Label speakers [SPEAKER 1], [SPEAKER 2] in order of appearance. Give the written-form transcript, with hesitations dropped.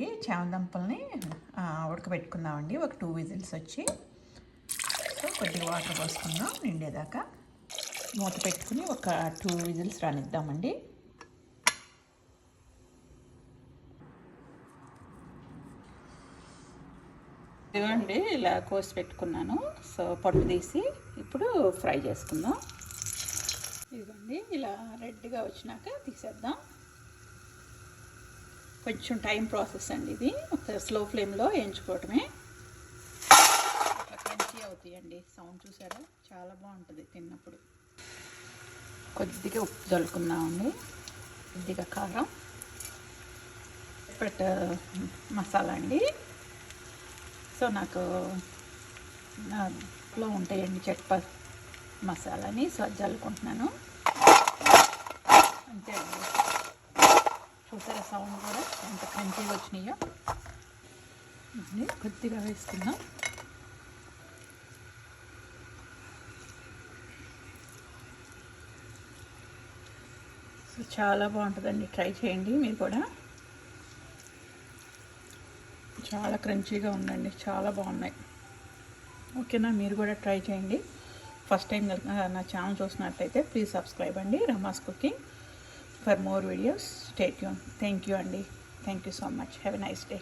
[SPEAKER 1] అండి. చామదుంపల్ని ఉడకబెట్టుకుందామండి. ఒక 2 విజిల్స్ వచ్చి. సో కొద్దిగా వాటర్ పోసుకుందాం నిండేదాకా. మూత పెట్టుకుని ఒక 2 విజిల్స్ రానిద్దామండి. ఇదిగోండి ఇలా కోసి పెట్టుకున్నాను. సో పొట్టు తీసి ఇప్పుడు ఫ్రై చేసుకుందాం. ఇదిగోండి ఇలా రెడ్గా వచ్చినాక తీసేద్దాం. కొంచెం టైం ప్రాసెస్ అండి ఇది. ఒక స్లో ఫ్లేమ్లో వేయించుకోవటమే. ఇట్లా క్రంచీ అవుతాయండి. సౌండ్ చూసారా, చాలా బాగుంటుంది తిన్నప్పుడు. కొద్దిగా ఉప్పు చల్లుకుందామండి, కొద్దిగా కారం, మసాలా అండి. సో నాకు నాలో ఉంటాయండి చట్ప మసాలాని, సో జల్లుకుంటున్నాను అంతే అండి. చూసారా సౌండ్ కూడా ఎంత క్రంచీగా వచ్చినాయో. కొద్దిగా వేసుకుందాం. సో చాలా బాగుంటుందండి, ట్రై చేయండి మీరు కూడా. చాలా క్రంచీగా ఉందండి, చాలా బాగున్నాయి. ఓకేనా, మీరు కూడా ట్రై చేయండి. ఫస్ట్ టైం నా ఛానల్ చూసినట్లయితే ప్లీజ్ సబ్స్క్రైబ్ అండి, Rama's cooking. For more videos, stay tuned. Thank you, Andy. Thank you so much. Have a nice day.